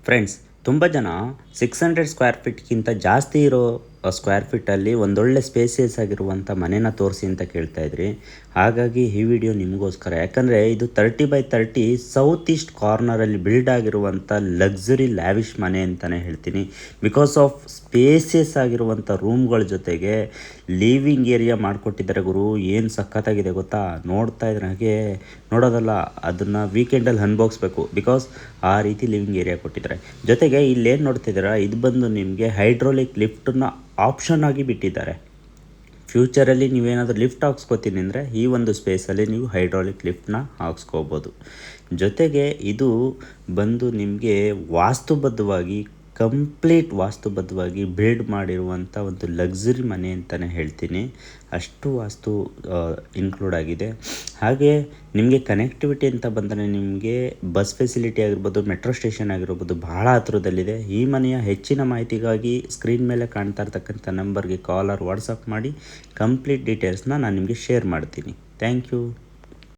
Friends, ತುಂಬ ಜನ 600 square ಫೀಟ್ಗಿಂತ ಜಾಸ್ತಿ ಇರೋ ಸ್ಕ್ವೇರ್ ಫೀಟಲ್ಲಿ ಒಂದೊಳ್ಳೆ ಸ್ಪೇಸಿಯಸ್ ಆಗಿರುವಂಥ ಮನೇನ ತೋರಿಸಿ ಅಂತ ಕೇಳ್ತಾ ಇದ್ರಿ. ಹಾಗಾಗಿ ಈ ವಿಡಿಯೋ ನಿಮಗೋಸ್ಕರ. ಯಾಕಂದರೆ ಇದು 30x30 ಸೌತ್ ಈಸ್ಟ್ ಕಾರ್ನರಲ್ಲಿ ಬಿಲ್ಡ್ ಆಗಿರುವಂಥ ಲಕ್ಸುರಿ ಲ್ಯಾವಿಶ್ ಮನೆ ಅಂತಲೇ ಹೇಳ್ತೀನಿ. ಬಿಕಾಸ್ ಆಫ್ ಸ್ಪೇಸಿಯಸ್ ಆಗಿರುವಂಥ ರೂಮ್ಗಳ ಜೊತೆಗೆ ಲಿವಿಂಗ್ ಏರಿಯಾ ಮಾಡಿಕೊಟ್ಟಿದ್ದಾರೆ ಗುರು. ಏನು ಸಖತ್ತಾಗಿದೆ ಗೊತ್ತಾ? ನೋಡ್ತಾ ಇದ್ರೆ ಹಾಗೆ ನೋಡೋದಲ್ಲ, ಅದನ್ನು ವೀಕೆಂಡಲ್ಲಿ ಅನ್ಭೋಗಿಸ್ಬೇಕು. ಬಿಕಾಸ್ ಆ ರೀತಿ ಲಿವಿಂಗ್ ಏರಿಯಾ ಕೊಟ್ಟಿದ್ದಾರೆ. ಜೊತೆಗೆ ಇಲ್ಲೇನು ನೋಡ್ತಿದ್ದೀರಾ, ಇದು ಬಂದು ನಿಮಗೆ ಹೈಡ್ರೋಲಿಕ್ ಲಿಫ್ಟನ್ನ ಆಪ್ಷನ್ ಆಗಿ ಬಿಟ್ಟಿದ್ದಾರೆ. ಫ್ಯೂಚರಲ್ಲಿ ನೀವೇನಾದರೂ ಲಿಫ್ಟ್ ಹಾಕ್ಸ್ಕೊತೀನಿ ಅಂದರೆ ಈ ಒಂದು ಸ್ಪೇಸಲ್ಲಿ ನೀವು ಹೈಡ್ರಾಲಿಕ್ ಲಿಫ್ಟನ್ನ ಹಾಕ್ಸ್ಕೋಬೋದು. ಜೊತೆಗೆ ಇದು ಬಂದು ನಿಮಗೆ ಕಂಪ್ಲೀಟ್ ವಾಸ್ತುಬದ್ಧವಾಗಿ ಬಿಲ್ಡ್ ಮಾಡಿರುವಂಥ ಒಂದು ಲಕ್ಸುರಿ ಮನೆ ಅಂತಲೇ ಹೇಳ್ತೀನಿ. ಅಷ್ಟು ವಾಸ್ತು ಇನ್ಕ್ಲೂಡ್ ಆಗಿದೆ. ಹಾಗೆ ನಿಮಗೆ ಕನೆಕ್ಟಿವಿಟಿ ಅಂತ ಬಂದರೆ ನಿಮಗೆ ಬಸ್ ಫೆಸಿಲಿಟಿ ಆಗಿರ್ಬೋದು, ಮೆಟ್ರೋ ಸ್ಟೇಷನ್ ಆಗಿರ್ಬೋದು, ಬಹಳ ಹತ್ರದಲ್ಲಿದೆ. ಈ ಮನೆಯ ಹೆಚ್ಚಿನ ಮಾಹಿತಿಗಾಗಿ ಸ್ಕ್ರೀನ್ ಮೇಲೆ ಕಾಣ್ತಾ ಇರ್ತಕ್ಕಂಥ ನಂಬರ್ಗೆ ಕಾಲ್ ಆರ್ ವಾಟ್ಸಪ್ ಮಾಡಿ ಕಂಪ್ಲೀಟ್ ಡೀಟೇಲ್ಸ್ನ ನಾನು ನಿಮಗೆ ಶೇರ್ ಮಾಡ್ತೀನಿ. Thank you.